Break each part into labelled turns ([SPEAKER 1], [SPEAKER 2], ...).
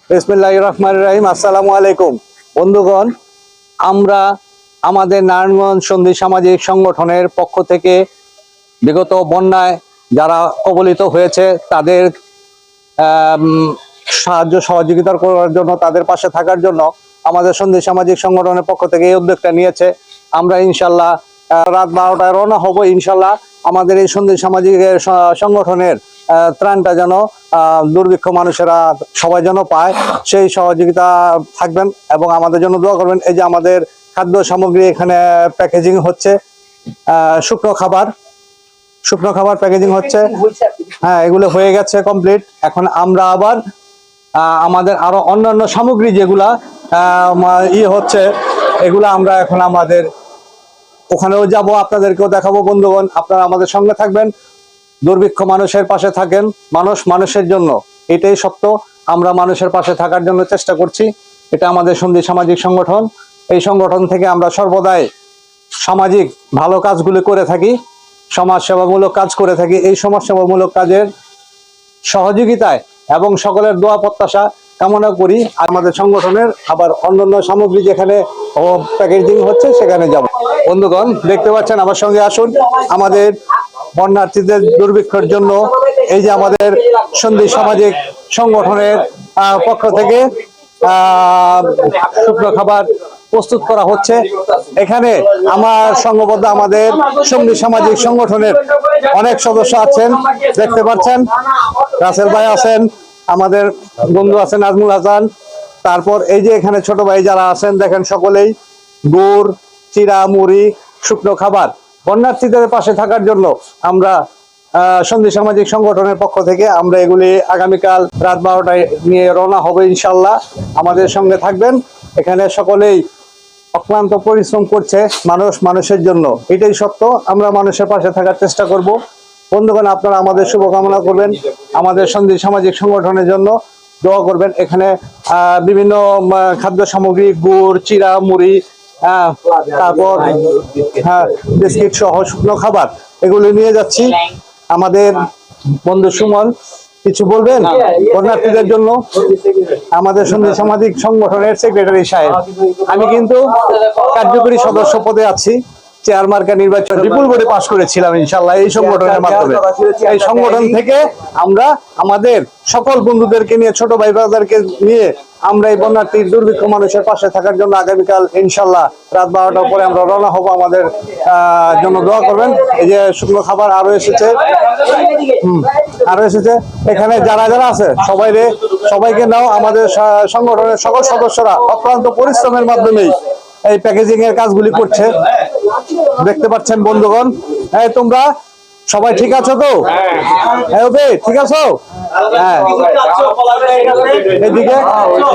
[SPEAKER 1] বিসমিল্লাহির রহমানির রহিম। আসসালামু আলাইকুম বন্ধুগণ, আমরা আমাদের নারায়ণগঞ্জ সন্ধি সামাজিক সংগঠনের পক্ষ থেকে বিগত বন্যায় যারা কবলিত হয়েছে তাদের সাহায্য সহযোগিতা করার জন্য, তাদের পাশে থাকার জন্য আমাদের সন্ধি সামাজিক সংগঠনের পক্ষ থেকে এই উদ্যোগটা নিয়েছে। আমরা ইনশাল্লাহ রাত 12টায় রওনা হব। ইনশাল্লাহ আমাদের এই সন্ধি সামাজিক সংগঠনের ত্রাণটা যেন দুর্ভিক্ষ মানুষেরা সবাই যেন পায়, সেই সহযোগিতা থাকবেন এবং আমাদের জন্য দোয়া করবেন। এই যে আমাদের খাদ্য সামগ্রী এখানে প্যাকেজিং হচ্ছে, শুকনো খাবার প্যাকেজিং হচ্ছে। হ্যাঁ, এগুলো হয়ে গেছে কমপ্লিট। এখন আমরা আবার আমাদের আরো অন্যান্য সামগ্রী যেগুলা হচ্ছে, এগুলা আমরা এখন আমাদের ওখানেও যাব, আপনাদেরকেও দেখাবো। বন্ধুগণ, আপনারা আমাদের সঙ্গে থাকবেন, দুর্ভিক্ষ মানুষের পাশে থাকেন। মানুষ মানুষের জন্য, এটাই সত্য। আমরা মানুষের পাশে থাকার জন্য চেষ্টা করছি। এটা আমাদের সন্ধি সামাজিক সংগঠন। এই সংগঠন থেকে আমরা সর্বদাই সামাজিক ভালো কাজগুলি করে থাকি, সমাজ সেবামূলক কাজ করে থাকি। এই সমাজ সেবামূলক কাজের সহযোগিতায় এবং সকলের দোয়া প্রত্যাশা কামনা করি। আমাদের সংগঠনের আবার অন্যান্য সামগ্রী যেখানে প্যাকেজিং হচ্ছে সেখানে যাব। বন্ধুগণ, দেখতে পাচ্ছেন, আমার সঙ্গে আসুন। আমাদের বন্যার্থীদের দুর্ভিক্ষের জন্য এই যে আমাদের সন্ধি সামাজিক সংগঠনের পক্ষ থেকে শুকনো খাবার প্রস্তুত করা হচ্ছে। এখানে আমার সংঘবদ্ধ আমাদের সন্ধি সামাজিক সংগঠনের অনেক সদস্য আছেন, দেখতে পাচ্ছেন। রাসেল ভাই আছেন, আমাদের বন্ধু আছেন নাজমুল হাসান, তারপর এই যে এখানে ছোট ভাই যারা আছেন দেখেন, সকলেই গুড়, চিরা, মুড়ি, শুকনো খাবার বন্যার্থীদের পাশে থাকার জন্য আমরা সন্ধি সামাজিক সংগঠনের পক্ষ থেকে আমরা এগুলি আগামীকাল রাত 12টায় নিয়ে রওনা হবে ইনশাল্লাহ। আমাদের সঙ্গে থাকবেন। এখানে সকলেই অক্লান্ত পরিশ্রম করছে মানুষ মানুষের জন্য, এটাই সত্য। আমরা মানুষের পাশে থাকার চেষ্টা করব। বন্ধুগণ, আপনারা আমাদের শুভকামনা করবেন, আমাদের সন্ধি সামাজিক সংগঠনের জন্য দোয়া করবেন। এখানে বিভিন্ন খাদ্য সামগ্রী, গুড়, চিরা, মুড়ি, তারপর বিস্কিট সহ শুকনো খাবার এগুলি নিয়ে যাচ্ছি। আমাদের বন্ধু সুমন কিছু বলবেন বন্যার্থীদের জন্য? আমাদের সন্ধি সামাজিক সংগঠনের সেক্রেটারি সাহেব, আমি কিন্তু কার্যকরী সদস্য পদে আছি। চেয়ার মার্কা নির্বাচন বিপুল ভোটে পাশ করেছিলাম ইনশাল্লাহ এই সংগঠনের মাধ্যমে। এই সংগঠন থেকে আমরা আমাদের সকল বন্ধুদেরকে নিয়ে, ছোট ভাই ব্রাদারকে নিয়ে আমরা এই বন্যার্থী দুর্ভিক্ষ মানুষের পাশে থাকার জন্য আগামীকাল ইনশাল্লাহ রাত 12টার পরে আমরা রওনা হব। আমাদের জন্য দোয়া করবেন। এই যে শুকনো খাবার আরো এসেছে, এখানে যারা যারা আছে সবাইকে নাও। আমাদের সংগঠনের সকল সদস্যরা অক্লান্ত পরিশ্রমের মাধ্যমেই এই প্যাকেজিং এর কাজগুলি করছে, দেখতে পাচ্ছেন বন্ধুগণ। তোমরা সবাই ঠিক আছো তো? ঠিক আছো? হ্যাঁ,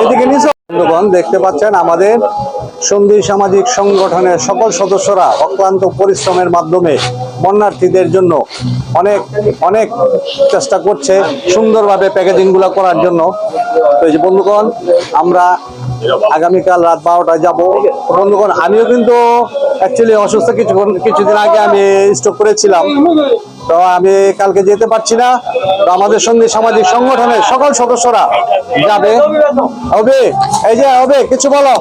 [SPEAKER 1] এদিকে নিচে বন্ধুগণ, দেখতে পাচ্ছেন আমাদের সন্ধি সামাজিক সংগঠনের সকল সদস্যরা অক্লান্ত পরিশ্রমের মাধ্যমে বন্যার্থীদের জন্য অনেক অনেক চেষ্টা করছে সুন্দরভাবে প্যাকেজিং গুলো করার জন্য। তো এই যে বন্ধুগণ, আমরা আগামীকাল রাত 12টায় যাব। বন্ধুগণ, আমিও কিন্তু অ্যাকচুয়ালি অসুস্থ, কিছুদিন আগে আমি স্ট্রোক করেছিলাম, তো আমি কালকে যেতে পারছি না। তো আমাদের সন্ধি সামাজিক সংগঠনের সকল সদস্যরা যাবে। হবে, এই যে হবে, কিছু বলো,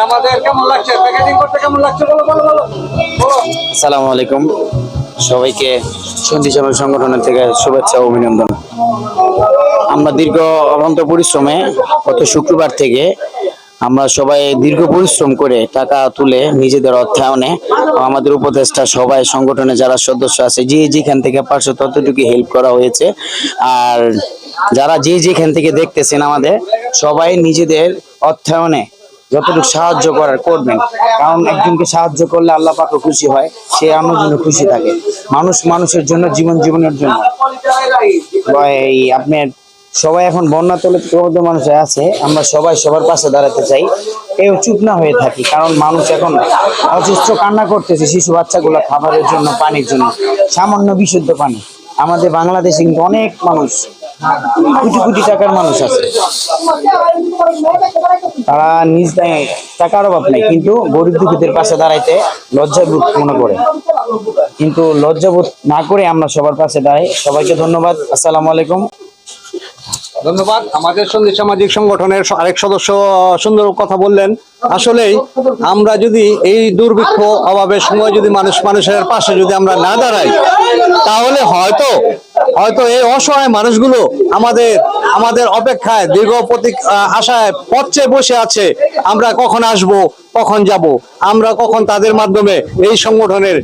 [SPEAKER 1] আমাদের কেমন লাগছে, প্যাকেজিং করতে কেমন লাগছে বলো।
[SPEAKER 2] আসসালামু আলাইকুম, সবাইকে সন্ধি সামাজিক সংগঠনের থেকে শুভেচ্ছা ও অভিনন্দন। আমরা দীর্ঘ অক্লান্ত পরিশ্রমে গত শুক্রবার থেকে আমরা সবাই দীর্ঘ পরিশ্রম করে টাকা তুলে নিজেদের অর্থায়নে আমাদের উপদেষ্টা সবাই সংগঠনে যারা সদস্য আছে যে যেখান থেকে পারছে ততটুকু হেল্প করা হয়েছে। আর যারা যে যেখান থেকে দেখতেছেন আমাদের সবাই নিজেদের অর্থায়নে যতটুকু সাহায্য করার করবেন, কারণ একজনকে সাহায্য করলে আল্লাহ পাকও খুশি হয়, সে আমার জন্য খুশি থাকে। মানুষ মানুষের জন্য, জীবনের জন্য। এই আপনার সবাই এখন বন্যা তলে মানুষ আছে, আমরা সবাই সবার পাশে দাঁড়াতে চাই, কেউ চুপ না হয়ে থাকি। কারণ মানুষ এখন অসুস্থ, কান্না করতেছে শিশু বাচ্চাগুলো খাবারের জন্য, পানির জন্য, সামান্য বিশুদ্ধ পানি। আমাদের বাংলাদেশে কিন্তু অনেক মানুষ, কোটি কোটি টাকার মানুষ আছে, তারা নিজ টাকার অভাব নেই, কিন্তু গরিব দুঃখীদের পাশে দাঁড়াইতে লজ্জাবোধ মনে করে। কিন্তু লজ্জাবোধ না করে আমরা সবার পাশে দাঁড়াই। সবাইকে ধন্যবাদ। আসসালামু আলাইকুম।
[SPEAKER 1] ধন্যবাদ। আমাদের সন্ধি সামাজিক সংগঠনের আরেক সদস্য সুন্দর কথা বললেন। আসলেই আমরা যদি এই দুর্ভিক্ষ অভাবের সময় যদি মানুষের পাশে যদি আমরা না দাঁড়াই, তাহলে হয়তো হয়তো এই অসহায় মানুষগুলো আমাদের আমাদের অপেক্ষায় দীর্ঘ আশায় পথে বসে আছে। আমরা কখন আসব, কখন যাব, আমরা কখন তাদের মাধ্যমে এই সংগঠনের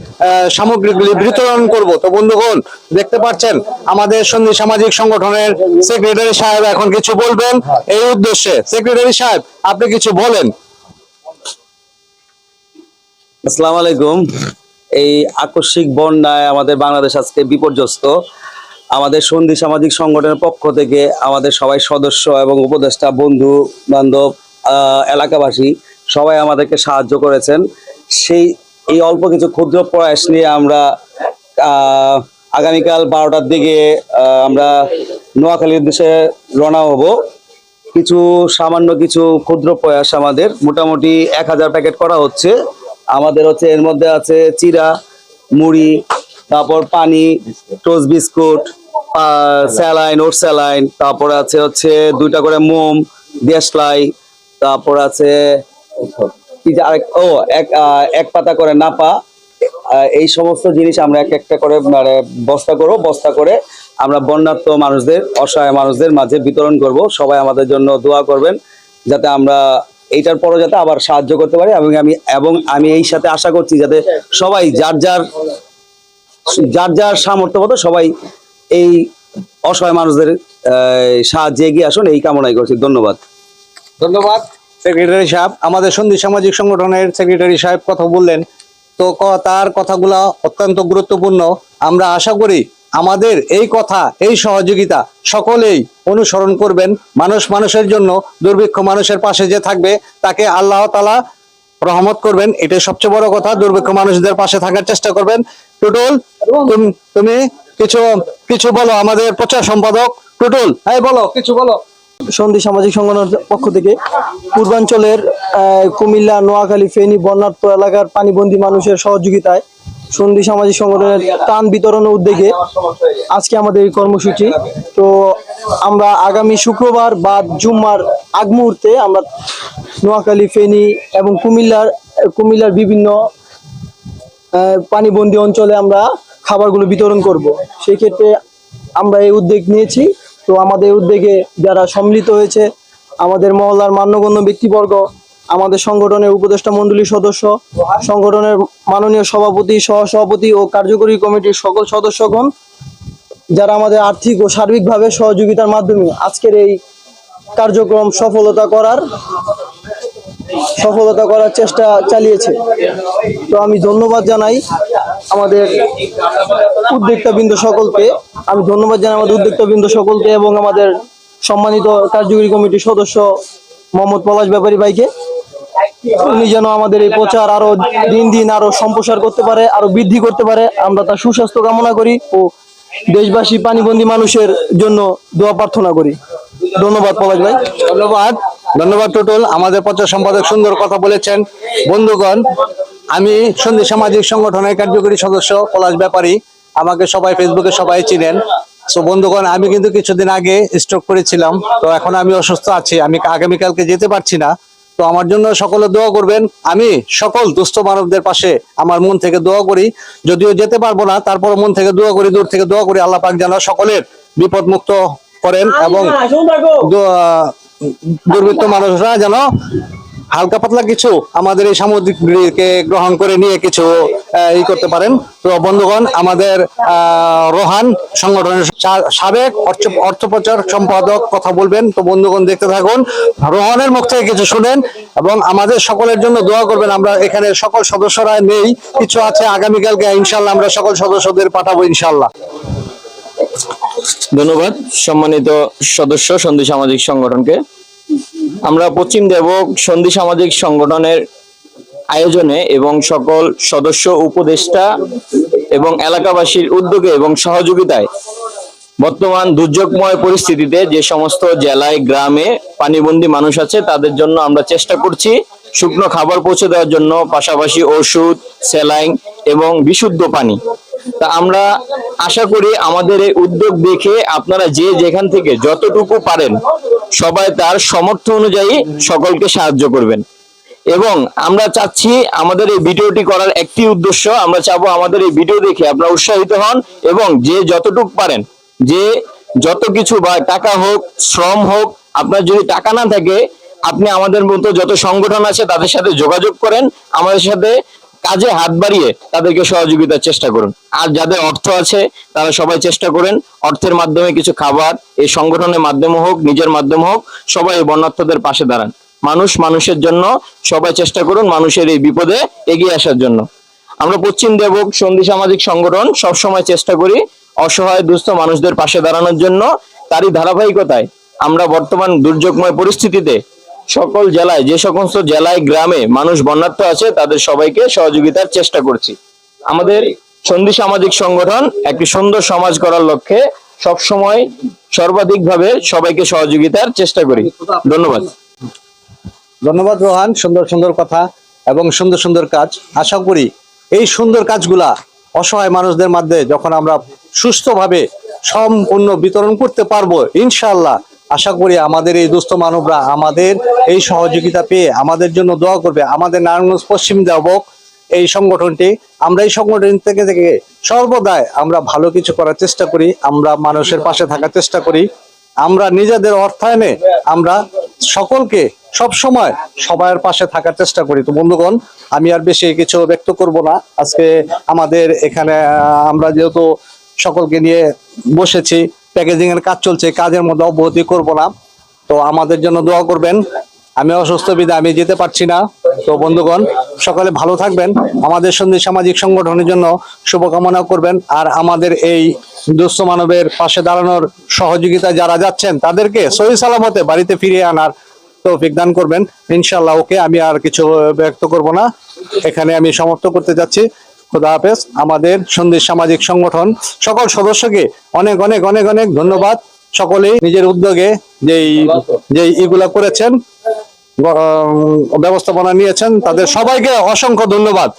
[SPEAKER 1] সামগ্রীগুলি বিতরণ করব। তো বন্ধুগণ, দেখতে পাচ্ছেন আমাদের সন্ধি সামাজিক সংগঠনের সেক্রেটারি সাহেব এখন কিছু বলবেন এই উদ্দেশ্যে। সেক্রেটারি সাহেব, আপনি কিছু বলেন।
[SPEAKER 3] আসসালামু আলাইকুম। এই আকস্মিক বন্যায় আমাদের বাংলাদেশ আজকে বিপর্যস্ত। আমাদের সন্ধি সামাজিক সংগঠনের পক্ষ থেকে আমাদের সবাই সদস্য এবং উপদেষ্টা, বন্ধু বান্ধব, এলাকাবাসী সবাই আমাদেরকে সাহায্য করেছেন। এই অল্প কিছু ক্ষুদ্র প্রয়াস নিয়ে আমরা আগামীকাল 12টার দিকে আমরা নোয়াখালীর উদ্দেশ্যে রওনা হব। সামান্য কিছু ক্ষুদ্র প্রয়াস, আমাদের মোটামুটি 1000 প্যাকেট করা হচ্ছে। আমাদের হচ্ছে এর মধ্যে আছে চিরা, মুড়ি, তারপর পানি, টোস্ট বিস্কুট, স্যালাইন, ওট স্যালাইন, তারপর আছে হচ্ছে 2টা করে মোম, দেশলাই, তারপর আছে এক পাতা করে নাপা। এই সমস্ত জিনিস আমরা একটা করে মানে বস্তা করে আমরা বন্যার্ত মানুষদের, অসহায় মানুষদের মাঝে বিতরণ করব। সবাই আমাদের জন্য দোয়া করবেন যাতে আমরা এইটার পরও যাতে আবার সাহায্য করতে পারি। এবং আমি এই সাথে আশা করছি যাতে সবাই যার যার সামর্থ্য মতো সবাই এই অসহায় মানুষদের সাহায্যে এগিয়ে আসুন, এই কামনাই করছি। ধন্যবাদ।
[SPEAKER 1] ধন্যবাদ সেক্রেটারি সাহেব। আমাদের সন্ধি সামাজিক সংগঠনের সেক্রেটারি সাহেব কথা বললেন, তো তার কথাগুলো অত্যন্ত গুরুত্বপূর্ণ। আমরা আশা করি আমাদের এই কথা, এই সহযোগিতা সকলেই অনুসরণ করবেন। মানুষের জন্য, দুর্ভিক্ষ মানুষের পাশে যে থাকবে তাকে আল্লাহ তাআলা রহমত করবেন, এটাই সবচেয়ে বড় কথা। দুর্ভিক্ষ মানুষদের পাশে থাকার চেষ্টা করবেন। টুটুল, তুমি কিছু বলো, আমাদের প্রচার সম্পাদক টুটুল, হ্যাঁ বলো, কিছু বলো।
[SPEAKER 4] সন্ধি সামাজিক সংগঠনের পক্ষ থেকে পূর্বাঞ্চলের কুমিল্লা, নোয়াখালী, ফেনী বন্যার্ত এলাকার পানিবন্দী মানুষের সহযোগিতায় সন্ধি সামাজিক সংগঠনের ত্রাণ বিতরণের উদ্যোগে আজকে আমাদের এই কর্মসূচি। তো আমরা আগামী শুক্রবার বা জুম্মার আগ মুহূর্তে আমরা নোয়াখালী, ফেনী এবং কুমিল্লার বিভিন্ন পানিবন্দী অঞ্চলে আমরা খাবারগুলো বিতরণ করব। সেই ক্ষেত্রে আমরা এই উদ্যোগ নিয়েছি। তো আমাদের উদ্যোগে যারা সম্মিলিত হয়েছে, আমাদের মহল্লার মান্যগণ্য ব্যক্তিবর্গ, আমাদের সংগঠনের উপদেষ্টা মণ্ডলীর সদস্য, সংগঠনের মাননীয় সভাপতি, সহসভাপতি ও কার্যকরী কমিটির সকল সদস্যগণ, যারা আমাদের আর্থিক ও সার্বিকভাবে সহযোগিতার মাধ্যমে আজকের এই কার্যক্রম সফলতা করার চেষ্টা চালিয়েছে। তো আমি ধন্যবাদ জানাই আমাদের উদ্যোক্তাবৃন্দ সকলকে এবং আমাদের সম্মানিত কার্যকরী কমিটির সদস্য মোহাম্মদ পলাশ ব্যাপারী ভাইকে। উনি যেন আমাদের এই প্রচার আরো দিন দিন আরো সম্প্রসার করতে পারে, আরো বৃদ্ধি করতে পারে। আমরা তার সুস্বাস্থ্য কামনা করি ও দেশবাসী পানিবন্দী মানুষের জন্য দোয়া প্রার্থনা করি। ধন্যবাদ পলাশ ভাই।
[SPEAKER 1] ধন্যবাদ টুটুল। আমাদের প্রচার সম্পাদক সুন্দর কথা বলেছেন। বন্ধুগণ, আমি সন্ধি সামাজিক সংগঠনের কার্যকরী সদস্য পলাশ ব্যাপারী। আমাকে সবাই ফেসবুকে সবাই চিনেন। সো বন্ধুগণ, আমি কিন্তু কিছুদিন আগে স্ট্রোক করেছিলাম, তো এখন আমি অসুস্থ আছি, আমি আগামীকালকে যেতে পারছি না। তো আমার জন্য সকলে দোয়া করবেন। আমি সকল দুস্থ মানবদের পাশে আমার মন থেকে দোয়া করি। যদিও যেতে পারবো না, তারপর মন থেকে দোয়া করি, দূর থেকে দোয়া করি আল্লাহ পাক যেন সকলের বিপদ মুক্ত করেন এবং দুর্বৃত্ত মানুষরা যেন হালকা পাতলা কিছু আমাদের এই সামগ্রীকে গ্রহণ করে নিয়ে কিছু করতে পারেন। তো বন্ধুগণ, আমাদের রোহান সংগঠনের সাবেক অর্থ প্রচার সম্পাদক কথা বলবেন। তো বন্ধুগণ, দেখতে থাকুন, রোহানের মুখ থেকে কিছু শুনেন এবং আমাদের সকলের জন্য দোয়া করবেন। আমরা এখানে সকল সদস্যরা নেই, কিছু আছে, আগামীকালকে ইনশাল্লাহ আমরা সকল সদস্যদের পাঠাবো ইনশাল্লাহ।
[SPEAKER 5] ধন্যবাদ সম্মানিত সদস্য সন্ধি সামাজিক সংগঠনকে। আমরা পশ্চিম দেবক সন্ধি সামাজিক সংগঠনের আয়োজনে এবং সকল সদস্য, উপদেষ্টা এবং এলাকাবাসীর উদ্যোগে এবং সহযোগিতায় বর্তমান দুর্যোগময় পরিস্থিতিতে যে সমস্ত জেলায়, গ্রামে পানিবন্দী মানুষ আছে তাদের জন্য আমরা চেষ্টা করছি শুকনো খাবার পৌঁছে দেওয়ার জন্য, পাশাপাশি ওষুধ, স্যালাইন এবং বিশুদ্ধ পানি। তা আমরা আশা করি আমাদের এই উদ্যোগ দেখে আপনারা যে যেখান থেকে যতটুকু পারেন সবাই তার সামর্থ্য অনুযায়ী সকলকে সাহায্য করবেন। এবং আমরা চাচ্ছি আমাদের এই ভিডিওটি করার একটি উদ্দেশ্য, আমরা চাবো আমাদের এই ভিডিও দেখে আপনারা উৎসাহিত হন এবং যে যতটুকু পারেন, যে যত কিছু বা টাকা হোক শ্রম হোক, আপনার যদি টাকা না থাকে আপনি আমাদের মতো যত সংগঠন আছে তাদের সাথে যোগাযোগ করেন, আমাদের সাথে কাজে হাত বাড়িয়ে তাদেরকে সহযোগিতার চেষ্টা করুন। আর যাদের অর্থ আছে তারা সবাই চেষ্টা করেন অর্থের মাধ্যমে কিছু খাবার এই সংগঠনের মাধ্যমে হোক নিজের মাধ্যমে হোক সবাই এই বন্যার্থদের পাশে দাঁড়ান। মানুষ মানুষের জন্য, সবাই চেষ্টা করুন মানুষের এই বিপদে এগিয়ে আসার জন্য। আমরা পশ্চিম দেবক সন্ধি সামাজিক সংগঠন সবসময় চেষ্টা করি অসহায় দুস্থ মানুষদের পাশে দাঁড়ানোর জন্য। তারই ধারাবাহিকতায় আমরা বর্তমান দুর্যোগময় পরিস্থিতিতে সকল জেলায়, যে সমস্ত জেলায় গ্রামে মানুষ বন্যার্থ আছে তাদের সবাইকে সহযোগিতার চেষ্টা করছি। আমাদের সন্ধি সামাজিক সংগঠন একটি সুন্দর সমাজ করার লক্ষ্যে সবসময় সর্বাধিকভাবে সবাইকে সহযোগিতার চেষ্টা করি। ধন্যবাদ।
[SPEAKER 1] ধন্যবাদ রোহান, সুন্দর সুন্দর কথা এবং সুন্দর সুন্দর কাজ। আশা করি এই সুন্দর কাজগুলা অসহায় মানুষদের মধ্যে যখন আমরা সুস্থভাবে সম্পূর্ণ বিতরণ করতে পারবো ইনশাআল্লাহ, আশা করি আমাদের এই দুস্থ মানবরা আমাদের এই সহযোগিতা পেয়ে আমাদের জন্য দোয়া করবে। আমাদের নারায়ণগঞ্জ পশ্চিম দেবক এই সংগঠনটি, আমরা এই সংগঠন থেকে থেকে সর্বদাই আমরা ভালো কিছু করার চেষ্টা করি, আমরা মানুষের পাশে থাকার চেষ্টা করি, আমরা নিজেদের অর্থায়নে আমরা সকলকে সব সময় সবার পাশে থাকার চেষ্টা করি। তো বন্ধুগণ, আমি আর বেশি কিছু ব্যক্ত করব না। আজকে আমাদের এখানে আমরা যেহেতু সকলকে নিয়ে বসেছি, প্যাকেজিং এর কাজ চলছে, কাজের মধ্যে অব্যাহতি করব না। তো আমাদের জন্য দোয়া করবেন। আমি অসুস্থ বিধায় আমি যেতে পারছি না। তো বন্ধুগণ, সকালে ভালো থাকবেন, আমাদের সন্ধি সামাজিক সংগঠনের জন্য শুভকামনা করবেন। আর আমাদের এই দুস্থ মানবের পাশে দাঁড়ানোর সহযোগিতা যারা যাচ্ছেন তাদেরকে সহি সালামতে বাড়িতে ফিরিয়ে আনার তৌফিক দান করবেন ইনশাআল্লাহ। ওকে, আমি আর কিছু ব্যক্ত করব না, এখানে আমি সমাপ্ত করতে যাচ্ছি। খোদা হাফেজ। আমাদের সন্ধি সামাজিক সংগঠন সকল সদস্যকে অনেক অনেক অনেক অনেক ধন্যবাদ। সকলেই নিজের উদ্যোগে যেই ইগুলা করেছেন, ব্যবস্থাপনা নিয়েছেন, তাদের সবাইকে অসংখ্য ধন্যবাদ।